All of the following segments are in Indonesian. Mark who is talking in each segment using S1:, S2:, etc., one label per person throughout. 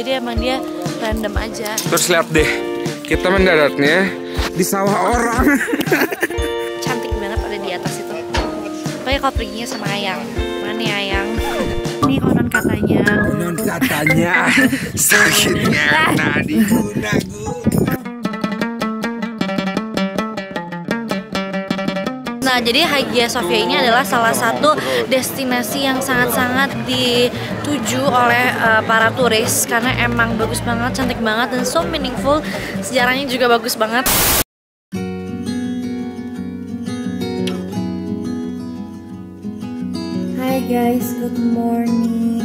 S1: jadi emang dia random aja.
S2: Terus lihat deh, kita mendaratnya di sawah orang.
S1: Cantik banget ada di atas itu. Pokoknya kalau perginya sama Ayang. Mana ya Ayang? Ini konon katanya.
S2: Konon katanya sakitnya tadi gunaku.
S1: Nah, jadi Hagia Sophia ini adalah salah satu destinasi yang sangat-sangat dituju oleh para turis karena emang bagus banget, cantik banget, dan so meaningful. Sejarahnya juga bagus banget. Hai guys, good morning.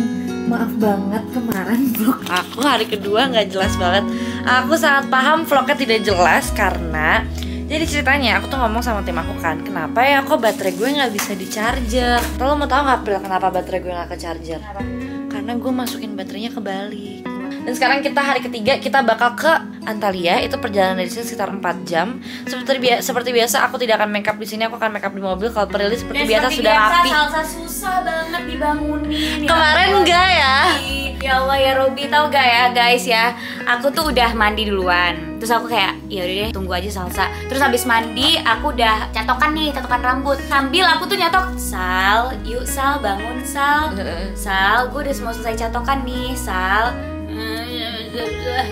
S1: Maaf banget kemarin vlog aku hari kedua nggak jelas banget. Aku sangat paham vlognya tidak jelas karena jadi ceritanya aku tuh ngomong sama tim aku kan, kenapa ya kok baterai gue nggak bisa di charger? Lo mau tahu nggak April kenapa baterai gue nggak ke charger? Karena gue masukin baterainya ke balik. Dan sekarang kita hari ketiga, kita bakal ke Antalya. Itu perjalanan dari sini sekitar 4 jam. Seperti biasa aku tidak akan make up di sini, aku akan make up di mobil. Kalau Prilly seperti biasa sudah rapi.
S3: Salsa susah banget dibangunin.
S1: Kemarin enggak ya?
S3: Ya Allah ya Robi, tau gak ya guys ya, aku tuh udah mandi duluan. Terus aku kayak, ya udah deh tunggu aja Salsa. Terus habis mandi aku udah catokan rambut. Sambil aku tuh nyatok, Sal, yuk Sal bangun Sal. Sal, gue udah mau selesai catokan nih Sal.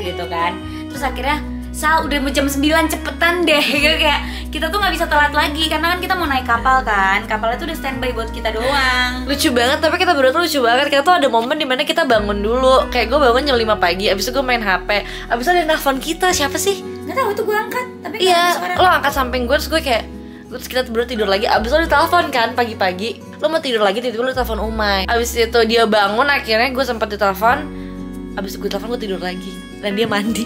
S3: Gitu kan. Terus akhirnya Sal udah jam 9 cepetan deh. Kayak kita tuh nggak bisa telat lagi karena kan kita mau naik kapal kan. Kapalnya tuh udah standby buat kita doang.
S1: Lucu banget, tapi kita berdua tuh lucu banget. Kita tuh ada momen dimana kita bangun dulu. Kayak gue bangun jam 5 pagi, abis itu gue main HP. Abis itu ada yang nelfon kita, siapa sih?
S3: Nggak tahu itu gue angkat. Tapi
S1: iya, lo angkat samping gue, terus gue kayak terus kita berdua tidur lagi. Abis itu ditelepon kan pagi-pagi. Lo mau tidur lagi, tiba-tiba lo telepon Umay. Abis itu dia bangun, akhirnya gue sempat ditelepon. Abis gue telepon gue tidur lagi. Dan dia mandi.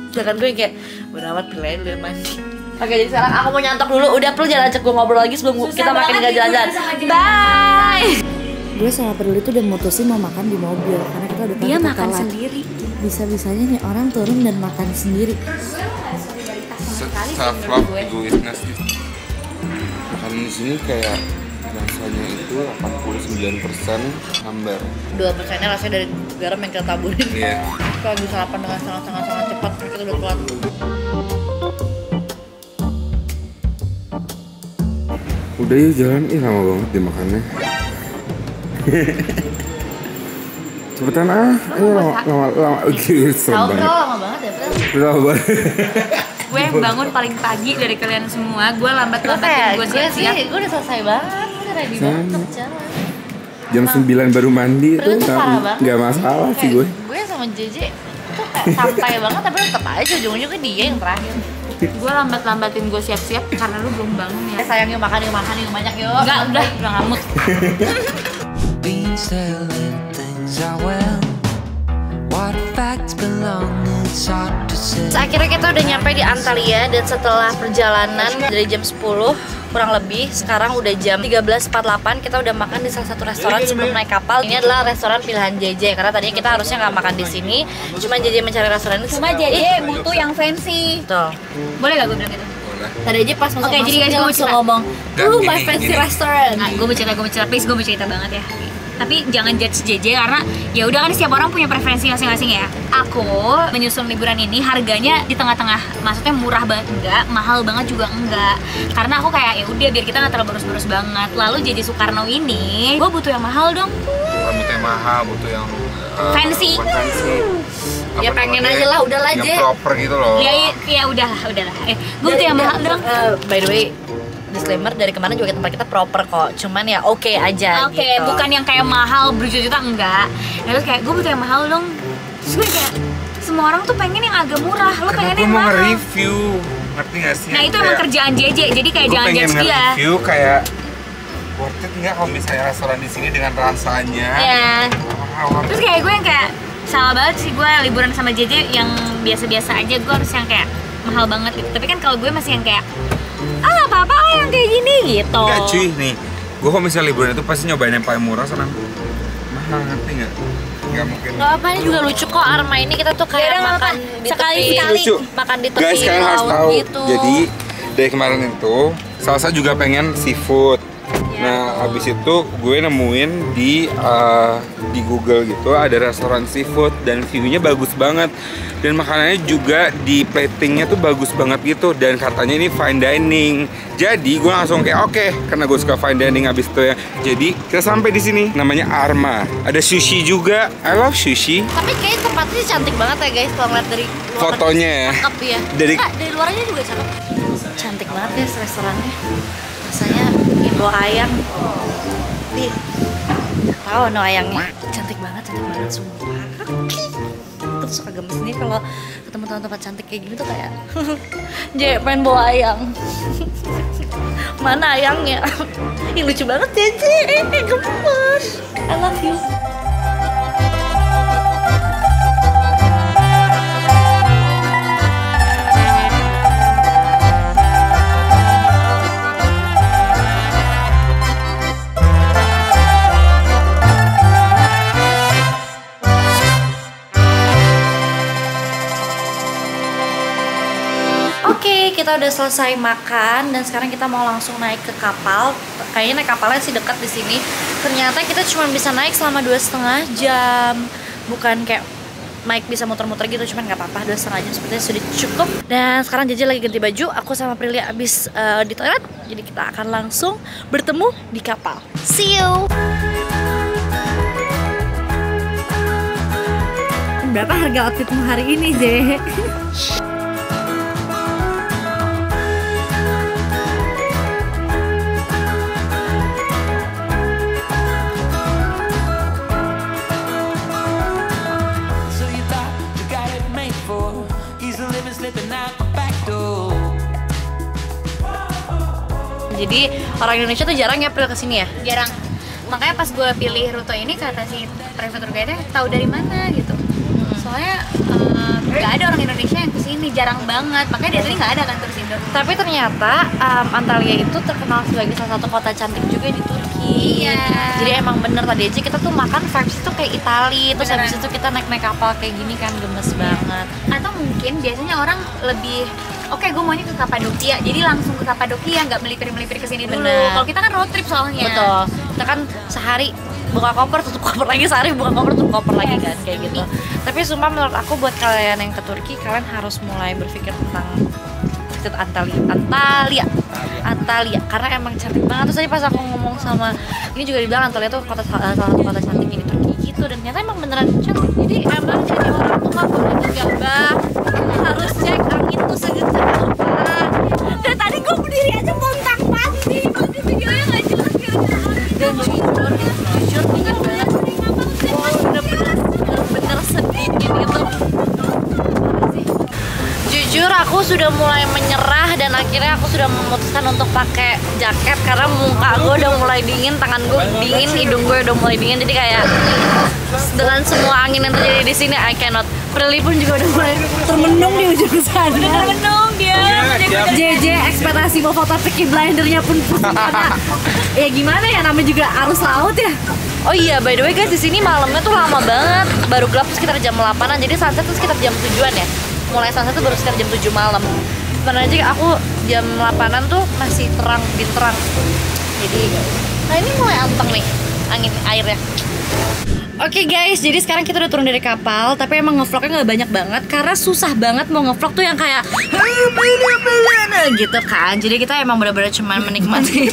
S1: Sedangkan gue kayak bodo amat, pilih dia mandi. Oke, jadi sekarang aku mau nyantok dulu. Udah perlu jangan ajak gue ngobrol lagi sebelum kita makin gak jalan-jalan. Bye. Gue sama Prilly tuh udah mutusin mau makan di mobil karena kita udah
S3: dia makan sendiri.
S1: Bisa-bisanya nih orang turun dan makan sendiri.
S2: Self love, egoisness. Makan di sini kayak rasanya itu 89% hambar.
S1: 2%-nya rasanya dari garam yang kita taburin.
S2: Iya.
S1: Kalau bisa sarapan dengan sangat cepat, kita udah telat.
S2: Udah yuk jalan, lama banget dimakannya. Cepetan ayo lama. Oke, serem banget.
S1: Lama banget ya,
S2: Lama banget.
S3: Gue yang bangun paling pagi dari kalian semua. Gue lambat-lambatin gue siap-siap.
S1: Gue udah selesai banget, gue udah ready banget untuk jalan.
S2: Jam 9 baru mandi tuh nggak masalah sih gue.
S1: Gue sama JJ tuh kayak santai banget, tapi tetap aja ujung-ujungnya dia yang terakhir.
S3: Gue lambat-lambatin gue siap-siap karena lu belum bangun ya.
S1: Sayang yuk makan yuk banyak yuk.
S3: Enggak, udah ngamuk.
S1: Akhirnya kita udah nyampe di Antalya dan setelah perjalanan dari jam 10 kurang lebih, sekarang udah jam 13.48, kita udah makan di salah satu restoran sebelum naik kapal. Ini adalah restoran pilihan JJ karena tadinya kita harusnya nggak makan di sini, cuma JJ mencari restoran ini.
S3: Cuma JJ butuh yang fancy.
S1: Tuh.
S3: Boleh gak gue bilang gitu?
S1: Tadi aja pas masuk
S3: jadi guys,
S1: dia
S3: gue
S1: langsung
S3: cerita.
S1: ngomong, "Lu my fancy restaurant."
S3: Gue bercerita, please, gue bercerita banget ya. Tapi jangan judge JJ karena ya udah kan setiap orang punya preferensi masing-masing ya. Aku menyusun liburan ini harganya di tengah-tengah, maksudnya murah banget enggak, mahal banget juga enggak. Karena aku kayak ya udah biar kita nggak terlalu boros-boros banget. Lalu JJ Soekarno ini, gue butuh yang mahal dong.
S2: Butuh yang mahal, butuh yang
S3: fancy.
S1: Ya pengen aja lah, udahlah aja.
S2: Yang proper gitu loh.
S3: Ya udahlah. Gue butuh yang mahal dong.
S1: By the way, disclaimer dari kemarin juga tempat kita proper kok, cuman ya oke aja.
S3: Oke,
S1: gitu.
S3: bukan yang kayak mahal berjuta-juta enggak. Terus kayak gue butuh yang mahal dong. Terus gue kayak semua orang tuh pengen yang agak murah, lo pengen yang mahal.
S2: Gue mau review, ngerti gak sih?
S3: Nah itu emang kerjaan JJ, jadi kayak jangan judge dia.
S2: Gue pengen review kayak worth it nggak kalau misalnya restoran di sini dengan rasanya.
S3: Iya. Terus kayak gue yang kayak salah banget sih gue liburan sama JJ yang biasa-biasa aja, gue harus yang kayak mahal banget gitu. Tapi kan kalau gue masih yang kayak nggak apa-apa yang kayak gini gitu.
S2: Enggak cuy, nih gue kalau misalnya liburan itu pasti nyobain yang paling murah sama mahal, ngerti nggak? Nggak mungkin.
S1: Gak apa, ini juga lucu kok Arma ini, kita tuh kayak makan di
S3: sekali-sekali
S1: makan di tepi
S2: guys, kalian harus tahu
S1: gitu.
S2: jadi dari kemarin itu Salsa juga pengen seafood. Nah, abis itu gue nemuin di Google gitu ada restoran seafood dan view-nya bagus banget. Dan makanannya juga di platingnya tuh bagus banget gitu. Dan katanya ini fine dining. Jadi gue langsung kayak oke, karena gue suka fine dining abis itu ya. Jadi kita sampai di sini. Namanya Arma. Ada sushi juga. I love sushi.
S1: Tapi kayak tempatnya cantik banget ya guys kalau ngeliat dari luar.
S2: Fotonya ya.
S1: Cakep ya.
S2: Dari
S1: dari luarnya juga cakep. Cantik banget ya restorannya. Rasanya ingin bawa ayang. Nih, tahu no ayangnya. Cantik banget sumpah. Aku tuh suka gemes nih kalau ketemu tempat cantik kayak gini tuh kayak J, pengen bawa ayang. Mana ayangnya? Ih, lucu banget ya J, gemes. I love you. Oke, kita udah selesai makan dan sekarang kita mau langsung naik ke kapal. Kayaknya naik kapalnya sih dekat di sini. Ternyata kita cuma bisa naik selama 2,5 jam. Bukan kayak Mike bisa muter-muter gitu, cuman nggak apa-apa, 2,5 jam sepertinya sudah cukup. Dan sekarang Jaja lagi ganti baju. Aku sama Prilia abis di toilet. Jadi kita akan langsung bertemu di kapal. See you. Berapa harga outfitmu hari ini, J? Jadi orang Indonesia tuh jarang ya Pril kesini ya?
S3: Jarang. Makanya pas gue pilih rute ini kata si private tour guide-nya tahu dari mana gitu. Soalnya nggak ada orang Indonesia yang kesini, jarang banget. Makanya dari tadi nggak ada kan turis Indo.
S1: Tapi ternyata Antalya itu terkenal sebagai salah satu kota cantik juga di Turki.
S3: Iya.
S1: Jadi emang bener tadi aja kita tuh makan vibes itu kayak Itali. Terus
S3: Beneran.
S1: habis itu kita naik kapal kayak gini kan gemes banget.
S3: Atau mungkin biasanya orang lebih oke, gue maunya ke Kapadokia, jadi langsung ke Kapadokia, nggak melipir-melipir ke sini dulu.
S1: Bener.
S3: Kalau kita kan road trip soalnya.
S1: Betul. Kita kan sehari buka koper, tutup koper lagi, sehari buka koper, tutup koper lagi kan kayak gitu. Tapi sumpah menurut aku buat kalian yang ke Turki, kalian harus mulai berpikir tentang Antalya karena emang cantik banget. Terus tadi pas aku ngomong sama ini juga dibilang Antalya tuh salah satu kota cantiknya di Turki gitu, dan ternyata emang beneran cantik. Jadi emang jadi orang tuh nggak boleh gegabah, harus cek angin tuh sekencang apa. Dan tadi gue berdiri aja pontang panting, nanti videonya nggak jelas gara-gara angin. Dan jujur dingin banget, bener-bener sedingin itu. Jujur aku sudah mulai menyerah dan akhirnya aku sudah memutuskan untuk pakai jaket karena muka gue udah mulai dingin, tangan gue dingin, hidung gue udah mulai dingin. Jadi kayak dengan semua angin yang terjadi di sini I cannot. Prilly pun juga udah mulai termenung di ujung sana.
S3: Termenung dia.
S1: JJ ekspektasi mau foto Peaky Blindernya pun pusing karena ya gimana ya, namanya juga arus laut ya. Oh iya, by the way guys, di sini malamnya tuh lama banget. Baru gelap tuh sekitar jam 8-an. Jadi sunset tuh sekitar jam 7-an ya. Mulai sunset tuh baru sekitar jam 7 malam. Sebenarnya aja aku jam 8-an tuh masih terang, terang. Jadi, nah ini mulai anteng nih angin airnya. Oke guys, jadi sekarang kita udah turun dari kapal. Tapi emang ngevlognya nggak banyak banget karena susah banget mau ngevlog tuh yang kayak gitu kan. Jadi kita emang benar-benar cuma menikmati.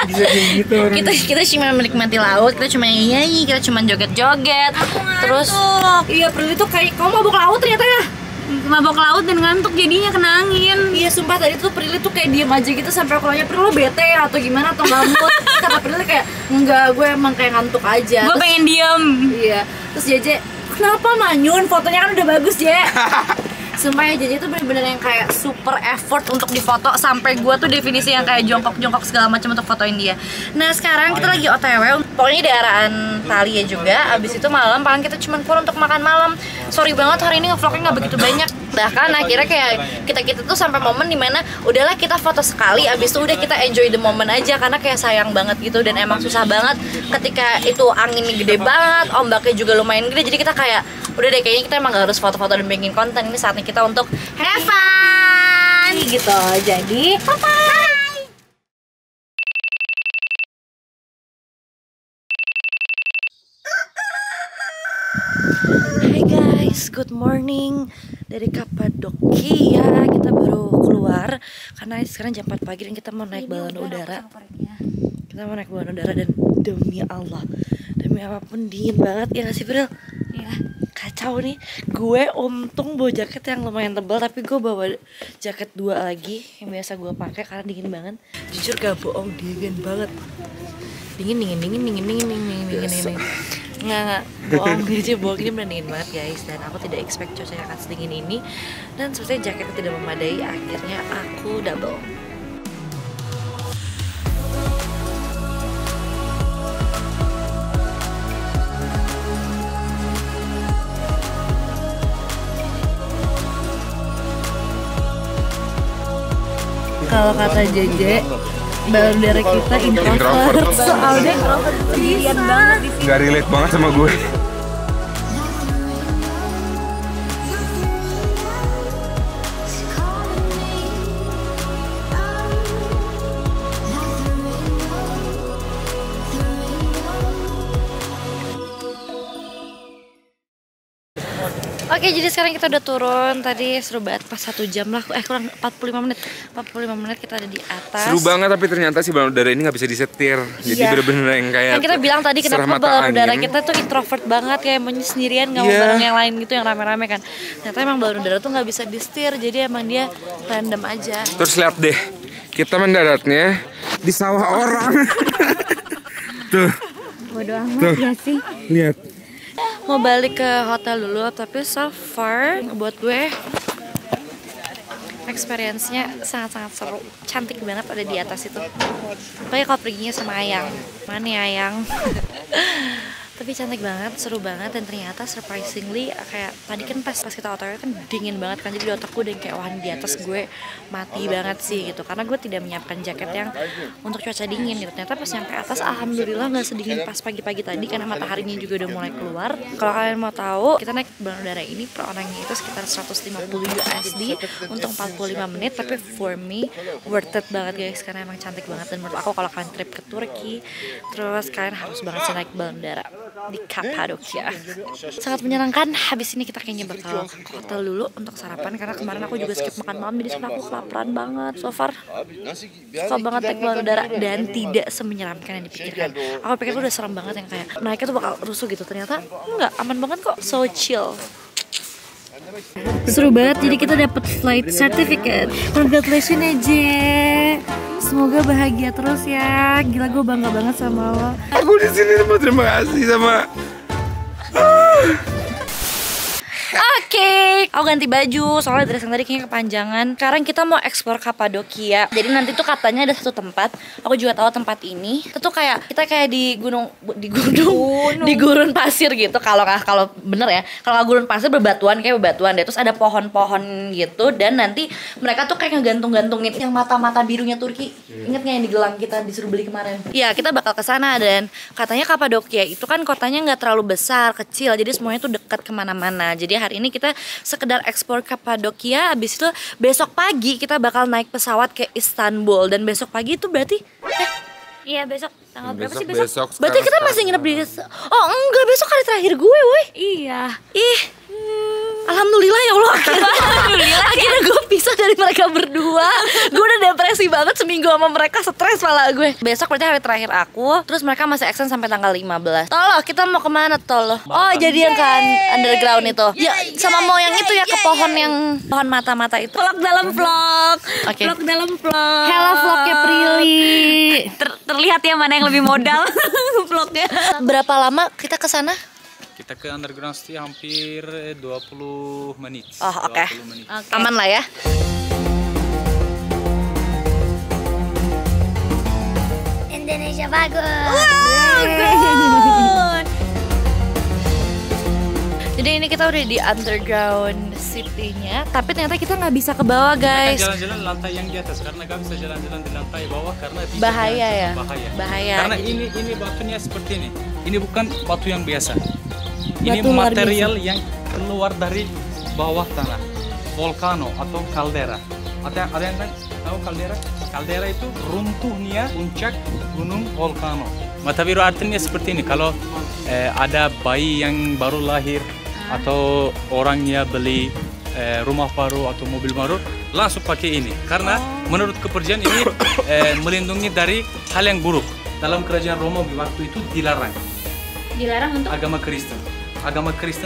S2: Bisa kayak gitu orang.
S1: kita cuma menikmati laut, kita cuma nyanyi, kita cuma joget-joget. Terus iya, Prilly tuh kayak kamu mabuk laut ternyata ya.
S3: Mabok laut dan ngantuk jadinya kena angin.
S1: Iya sumpah tadi tuh Prilly tuh kayak diem aja gitu sampai aku nanya, Prilly lo bete ya atau gimana atau ngamut? Kata Prilly kayak enggak, gue emang kayak ngantuk aja.
S3: Gue pengen diem.
S1: Iya. Terus JJ, kenapa manyun? Fotonya kan udah bagus J. Sumpah ya, JJ tuh bener-bener yang kayak super effort untuk difoto. Sampai gue tuh definisi yang kayak jongkok-jongkok segala macam untuk fotoin dia. Nah sekarang kita lagi OTW, pokoknya di arah Antalya juga. Abis itu malam, paling kita cuma keluar untuk makan malam. Sorry banget hari ini ngevlognya nggak begitu banyak. Bahkan akhirnya kayak kita tuh sampai momen dimana udahlah kita foto sekali, abis itu udah kita enjoy the moment aja. Karena kayak sayang banget gitu, dan emang susah banget ketika itu anginnya gede banget, ombaknya juga lumayan gede. Jadi kita kayak udah deh, kayaknya kita emang gak harus foto-foto dan bikin konten. Ini saatnya kita untuk have fun gitu. Jadi bye-bye. Hai guys, good morning dari Kapadokia. Kita baru keluar karena sekarang jam 4 pagi dan kita mau naik balon udara. Kita mau naik balon udara dan demi Allah, demi apapun dingin banget ya nggak sih Bril?
S3: Iya.
S1: Kacau nih. Gue untung bawa jaket yang lumayan tebal, tapi gue bawa jaket 2 lagi yang biasa gue pakai karena dingin banget. Jujur gak bohong, dingin banget. Dingin. Nggak bohong aja, bohong ini bener dingin banget guys. Dan aku tidak expect cuacanya akan sedingin ini. Dan sepertinya jaketnya tidak memadai, akhirnya aku double. Kalau kata JJ, balon udara kita introvert. Soalnya introvert sendirian banget di sini.
S2: Gak relate banget sama gue.
S1: Oke, jadi sekarang kita udah turun. Tadi seru banget pas 1 jam lah, kurang 45 menit. 45 menit kita ada di atas.
S2: Seru banget, tapi ternyata si balon udara ini nggak bisa disetir. Jadi
S1: Iya.
S2: bener-bener yang kayak
S1: Kan kita bilang tadi
S2: serah
S1: kenapa
S2: mata
S1: balon udara
S2: angin.
S1: kita tuh introvert banget, kayak maunya sendirian, nggak mau
S2: Iya.
S1: bareng yang lain gitu, yang rame-rame kan. Ternyata emang balon udara tuh nggak bisa di-setir, jadi emang dia random aja.
S2: Terus lihat deh, kita mendaratnya di sawah orang. Tuh,
S3: Bodoh amat ya sih.
S2: lihat.
S1: Mau balik ke hotel dulu, tapi so far buat gue experience-nya sangat-sangat seru. Cantik banget ada di atas itu. Apalagi kalau perginya sama Ayang. Mana ya Ayang? Tapi cantik banget, seru banget, dan ternyata surprisingly kayak tadi kan pas kita OTW kan dingin banget kan, jadi di otak gue udah kayak wah di atas gue mati banget sih gitu, karena gue tidak menyiapkan jaket yang untuk cuaca dingin gitu. Ternyata pas nyampe atas alhamdulillah nggak sedingin pas pagi-pagi tadi karena mataharinya juga udah mulai keluar. Kalau kalian mau tahu, kita naik balon udara ini per orangnya itu sekitar 150 USD untuk 45 menit, tapi for me worth it banget guys, karena emang cantik banget. Dan menurut aku kalau kalian trip ke Turki, terus kalian harus banget sih naik balon udara di Kapadokia. Sangat menyenangkan. Habis ini kita kayaknya bakal ke hotel dulu untuk sarapan, karena kemarin aku juga skip makan malam, jadi sekarang aku kelaparan banget. So far suka banget naik balon udara dan tidak semenyeramkan yang dipikirkan. Aku pikir tuh udah serem banget yang kayak naiknya tuh bakal rusuh gitu, ternyata enggak, aman banget kok, so chill. Seru banget, jadi kita dapat flight certificate. Congratulations ya Je. Semoga bahagia terus ya. Gila, gue bangga banget sama lo.
S2: Aku di sini mau terima kasih sama.
S1: Oke, aku ganti baju soalnya dress yang tadi kayaknya kepanjangan. Sekarang kita mau explore Kapadokia. Jadi nanti tuh katanya ada satu tempat, aku juga tahu tempat ini. Itu tuh kayak kita kayak di gunung di gurun pasir gitu. Kalau bener ya, kalau nggak gurun pasir bebatuan, kayak bebatuan deh. Terus ada pohon-pohon gitu, dan nanti mereka tuh kayak ngegantung-gantungin yang mata-mata birunya Turki. Ingat nggak yang di gelang kita disuruh beli kemarin? Iya, kita bakal ke sana, dan katanya Kapadokia itu kan kotanya nggak terlalu besar, kecil. Jadi semuanya tuh dekat kemana-mana. Jadi hari ini kita sekedar eksplor Kapadokia, habis itu besok pagi kita bakal naik pesawat ke Istanbul, dan besok pagi itu berarti
S3: Iya, besok tanggal berapa sih besok?
S1: berarti kita masih nginep di oh enggak, besok hari terakhir gue woi.
S3: Iya.
S1: Ih, alhamdulillah ya Allah, akhirnya gue pisah dari mereka berdua. Gue udah depresi banget seminggu sama mereka, stres pala gue. Besok berarti hari terakhir aku, terus mereka masih extend sampai tanggal 15. Toloh, kita mau kemana Toloh? Oh, jadi yang kan underground itu. Ya, sama mau yang itu ya, ke pohon yang pohon mata-mata itu.
S3: Vlog dalam vlog.
S1: Oke.
S3: Vlog dalam vlog.
S1: Hello vlognya Prilly.
S3: Terlihat ya mana yang lebih modal vlognya.
S1: Berapa lama kita ke sana?
S4: Kita ke underground sih hampir 20 menit.
S1: Oh, oke.
S4: 20 menit.
S1: Aman lah ya.
S3: Indonesia bagus.
S1: Jadi ini kita udah di underground city-nya, tapi ternyata kita nggak bisa ke bawah guys.
S4: Jalan-jalan lantai yang di atas karena nggak bisa jalan-jalan di lantai bawah karena bisa
S1: Bahaya ya?
S4: Bahaya. Karena ini batunya seperti ini. Ini bukan batu yang biasa. Ini
S1: Batu luar
S4: material yang keluar dari bawah tanah. Volcano atau kaldera. Ada yang kan tahu kaldera? Kaldera itu runtuhnya puncak gunung volcano. Mata biru artinya seperti ini. Kalau ada bayi yang baru lahir atau orangnya beli rumah baru atau mobil baru langsung pakai ini karena menurut kepercayaan ini melindungi dari hal yang buruk. Dalam kerajaan Romawi waktu itu dilarang
S3: Dilarang untuk?
S4: agama Kristen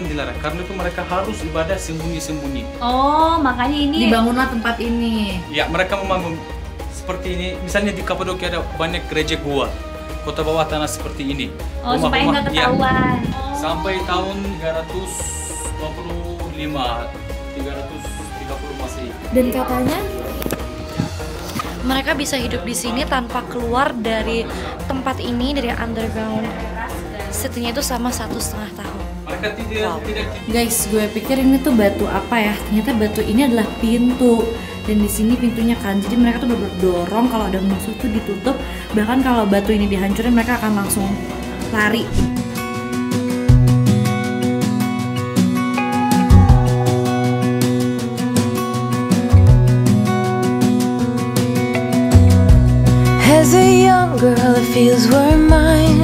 S4: dilarang karena itu mereka harus ibadah sembunyi-sembunyi.
S3: Oh, makanya ini
S1: Dibangunlah tempat ini.
S4: Ya, mereka membangun seperti ini. Misalnya di Kapadokia ada banyak gereja gua, kota bawah tanah seperti ini.
S3: Oh, supaya nggak ketahuan.
S4: Sampai tahun 330 Masehi.
S1: Dan katanya mereka bisa hidup di sini tanpa keluar dari tempat ini, dari underground. Setidaknya itu sama 1,5 tahun.
S4: Mereka tidak
S1: Guys, gue pikir ini tuh batu apa ya? Ternyata batu ini adalah pintu. Dan di sini pintunya kan, jadi mereka tuh berdorong kalau ada musuh tuh ditutup. Bahkan kalau batu ini dihancurin, mereka akan langsung lari.
S5: As a young girl, it feels we're mine.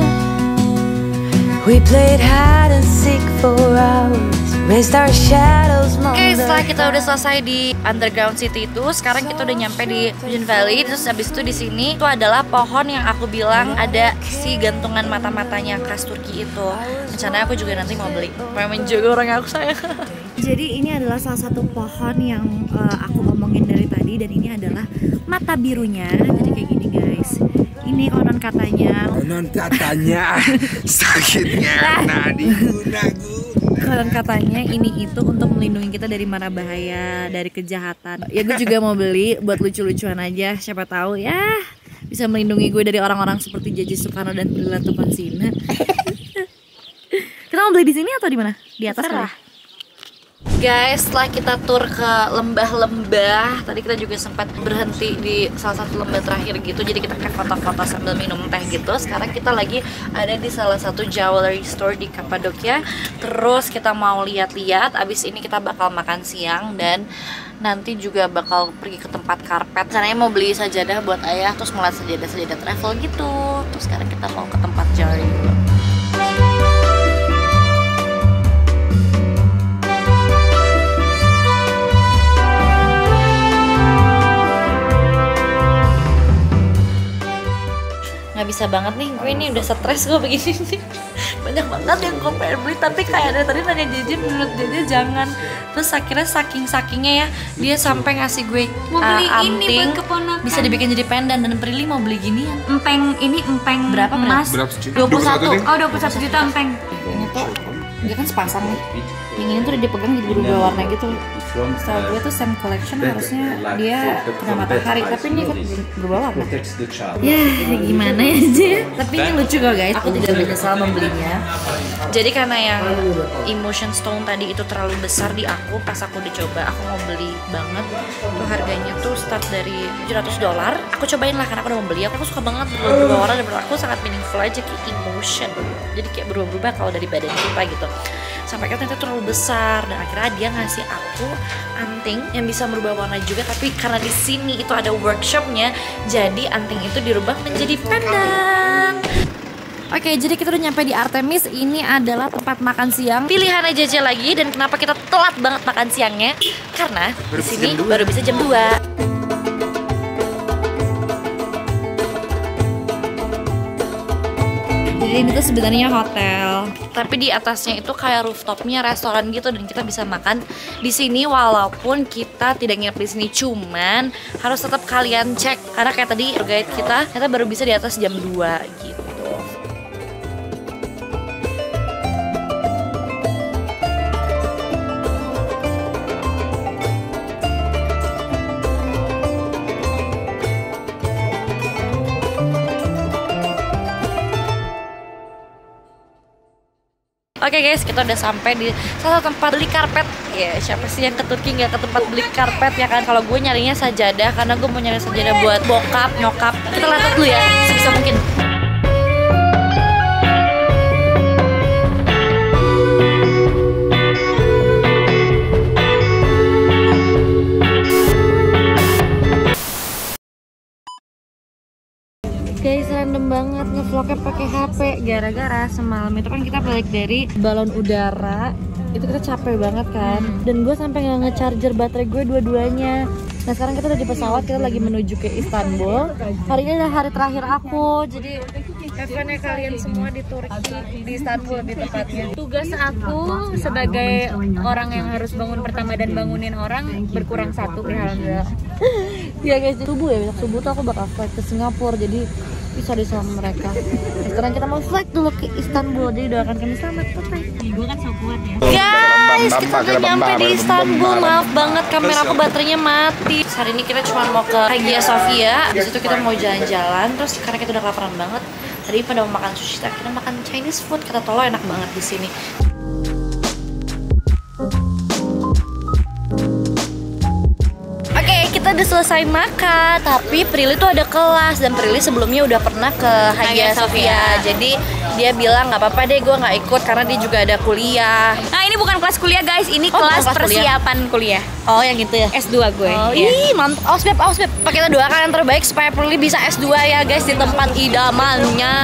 S5: We played hide and seek for hours, raised our shadows.
S1: Oke, setelah kita udah selesai di underground city itu, sekarang kita udah nyampe di Fujian Valley. Terus habis itu di sini itu adalah pohon yang aku bilang ada si gantungan mata-matanya khas Turki itu. Rencananya aku juga nanti mau beli, pengen menjaga orang yang aku sayang. Jadi ini adalah salah satu pohon yang aku omongin dari tadi, dan ini adalah mata birunya. Jadi kayak gini guys. Ini konon katanya
S2: sakitnya karena diguna-guna.
S1: Konon katanya ini itu untuk melindungi kita dari mara bahaya, dari kejahatan. Ya gue juga mau beli buat lucu-lucuan aja, siapa tahu ya bisa melindungi gue dari orang-orang seperti Jaji Soekarno dan Prilly Latuconsina. Kita mau beli di sini atau di mana? Di atas lah. Guys, setelah kita tur ke lembah-lembah, tadi kita juga sempat berhenti di salah satu lembah terakhir gitu. Jadi kita kayak foto-foto sambil minum teh gitu. Sekarang kita lagi ada di salah satu jewelry store di Kapadokia. Terus kita mau lihat-lihat. Abis ini kita bakal makan siang dan nanti juga bakal pergi ke tempat karpet. Caranya mau beli sajadah buat ayah, terus melihat sajadah-sajadah travel gitu. Terus sekarang kita mau ke tempat jewelry dulu. Nggak bisa banget nih, gue ini udah stres gue begini nih. Banyak banget yang gue pengen beli, tapi kayak dari tadi nanya Jeje, menurut Jeje jangan. Terus akhirnya saking-sakingnya ya, dia sampai ngasih gue
S3: Mau beli ini
S1: anting,
S3: buat keponakan.
S1: bisa dibikin jadi pendan. Dan Prilly mau beli ginian.
S3: Empeng
S1: Berapa,
S3: emas
S2: Berapa sejuta?
S3: 21. Oh, 21 juta empeng.
S1: Ternyata dia kan sepasang nih. Yang ini tuh udah dipegang jadi berubah warna gitu. Setahu gue tuh Sam Collection harusnya dia kena matahari, tapi ini kan berubah warna. Ya gimana aja. Tapi ini lucu kok guys. Aku tidak menyesal membelinya. Jadi karena yang Emotion Stone tadi itu terlalu besar di aku, pas aku udah coba, aku mau beli banget. Tuh harganya tuh start dari $700. Aku cobain lah karena aku udah mau beli. Aku suka banget berubah warna dan menurut aku sangat meaningful aja kayak emotion. Jadi kayak berubah-berubah kalau dari badan kita gitu. Sampai ternyata terlalu besar, dan akhirnya dia ngasih aku anting yang bisa merubah warna juga. Tapi karena di sini itu ada workshopnya, jadi anting itu dirubah menjadi pendant. Oke, jadi kita udah nyampe di Artemis. Ini adalah tempat makan siang pilihannya Jeje lagi. Dan kenapa kita telat banget makan siangnya? Karena di sini baru bisa jam 2. Jadi ini tuh sebenarnya hotel, tapi di atasnya itu kayak rooftopnya restoran gitu, dan kita bisa makan di sini walaupun kita tidak nginep di sini. Cuman harus tetap kalian cek karena kayak tadi tour guide kita baru bisa di atas jam 2 gitu. Oke guys, kita udah sampai di salah satu tempat beli karpet. Ya, siapa sih yang ke Turki nggak ke tempat beli karpet ya kan? Kalau gue nyarinya sajadah karena gue mau nyari sajadah buat bokap, nyokap. Kita lihat dulu ya, sebisa mungkin. Guys, random banget ngevlognya pakai HP gara-gara semalam itu kan kita balik dari balon udara itu kita capek banget kan. Dan gue sampai nggak nge-charger baterai gue dua-duanya. Nah sekarang kita udah di pesawat, kita lagi menuju ke Istanbul. Hari ini adalah hari terakhir aku, jadi eventnya kalian semua di Turki, di Istanbul lebih tepatnya. Tugas aku sebagai orang yang harus bangun pertama dan bangunin orang berkurang satu, alhamdulillah. Ya guys, subuh ya, besok subuh tuh aku bakal flight ke Singapura, jadi bisa di sama mereka. Nah, sekarang kita mau flight dulu ke Istanbul, jadi doakan kami selamat sampai. Gue kan so kuat ya. Guys, kita udah nyampe di Istanbul. Maaf banget kamera aku baterainya mati. Hari ini kita cuma mau ke Hagia Sophia. Di situ kita mau jalan-jalan. Terus karena kita udah kelaparan banget, tadi pada mau makan sushi, kita makan Chinese food. Kata Tolo enak banget di sini. Kita udah selesai makan, tapi Prilly tuh ada kelas dan Prilly sebelumnya udah pernah ke Hagia Sophia. Jadi dia bilang nggak apa-apa deh, gue nggak ikut karena dia juga ada kuliah.
S3: Nah ini bukan kelas kuliah guys, ini kelas persiapan kuliah.
S1: Oh yang gitu ya?
S3: S2 gue.
S1: Oh ih mantap, awas beb. Kita doakan yang terbaik supaya Prilly bisa S2 ya guys, di tempat idamannya.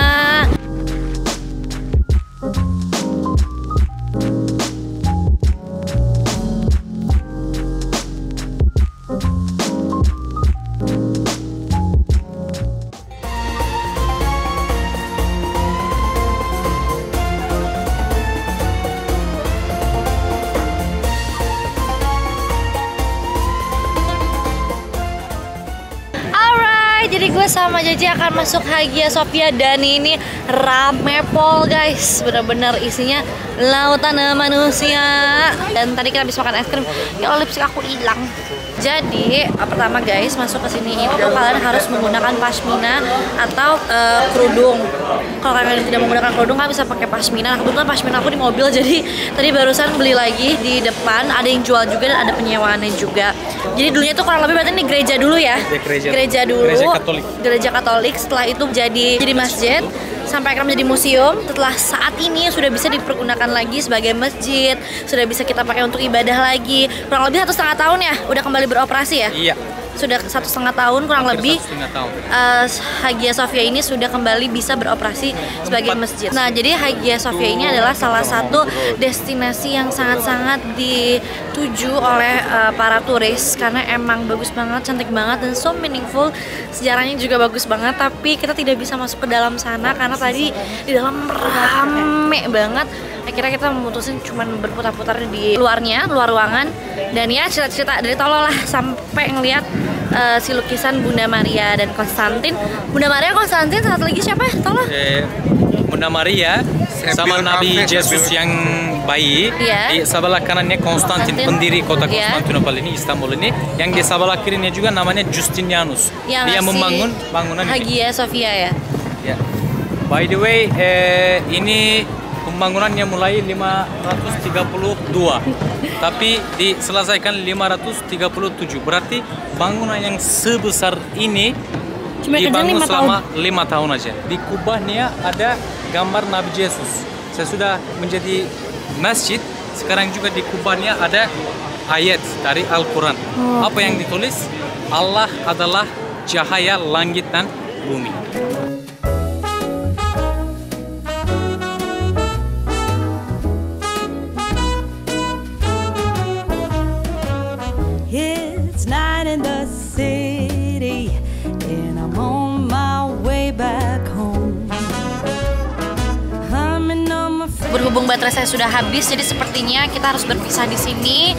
S1: Jadi gue sama Jaji akan masuk Hagia Sophia dan ini rame pol guys, bener-bener isinya lautan manusia. Dan tadi kita habis makan es krim, ya lipstick aku hilang. Jadi pertama guys masuk ke sini itu kalian harus menggunakan pashmina atau kerudung. Kalau kalian tidak menggunakan kerudung kalian bisa pakai pashmina. Nah, kebetulan pashmina aku di mobil, jadi tadi barusan beli lagi di depan. Ada yang jual juga dan ada penyewaannya juga. Jadi dulunya tuh kurang lebih berarti ini gereja dulu ya. Gereja dulu. Gereja Katolik. Setelah itu jadi masjid. Sampai akhirnya menjadi museum. Setelah saat ini sudah bisa dipergunakan lagi sebagai masjid, sudah bisa kita pakai untuk ibadah lagi. Kurang lebih 1,5 tahun ya udah kembali beroperasi ya.
S4: Iya.
S1: Sudah 1,5 tahun kurang lebih.
S4: 1,5 tahun.
S1: Hagia Sophia ini sudah kembali bisa beroperasi sebagai masjid. Nah jadi Hagia Sophia ini adalah salah satu destinasi yang sangat-sangat dituju oleh para turis karena emang bagus banget, cantik banget dan so meaningful. Sejarahnya juga bagus banget, tapi kita tidak bisa masuk ke dalam sana karena tadi di dalam rame banget. Akhirnya kita memutusin cuman berputar-putar di luar ruangan. Dan ya cerita-cerita dari Tolo lah sampai ngeliat si lukisan Bunda Maria dan Konstantin. Bunda Maria, Konstantin, satu lagi siapa? Tolo?
S4: Bunda Maria sama Nabi Yesus yang bayi. Di sebelah kanannya Konstantin, pendiri kota Konstantinopel ini, Istanbul ini. Yang di sebelah kirinya juga namanya Justinianus. Dia membangun bangunan
S1: Hagia Sophia ya.
S4: By the way, ini pembangunannya mulai 532 tapi diselesaikan 537. Berarti bangunan yang sebesar ini dibangun selama 5 tahun aja. Di kubahnya ada gambar Nabi Yesus. Saya sudah menjadi masjid. Sekarang juga di kubahnya ada ayat dari Al-Quran. Apa yang ditulis? Allah adalah cahaya langit dan bumi.
S5: It's night in the city and I'm on my way back home.
S1: Berhubung baterai saya sudah habis, jadi sepertinya kita harus berpisah di sini.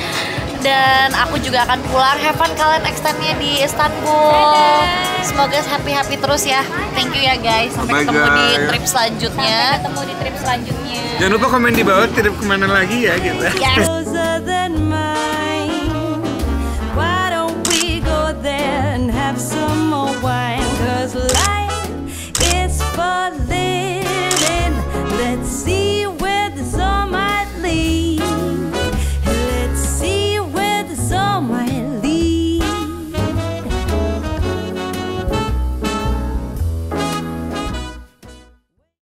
S1: Dan aku juga akan pulang. Have fun kalian extendnya di Istanbul. Semoga happy terus ya. Thank you ya guys. Sampai ketemu di trip selanjutnya.
S2: Jangan lupa komen di bawah trip kemana lagi ya gitu.
S1: Yes.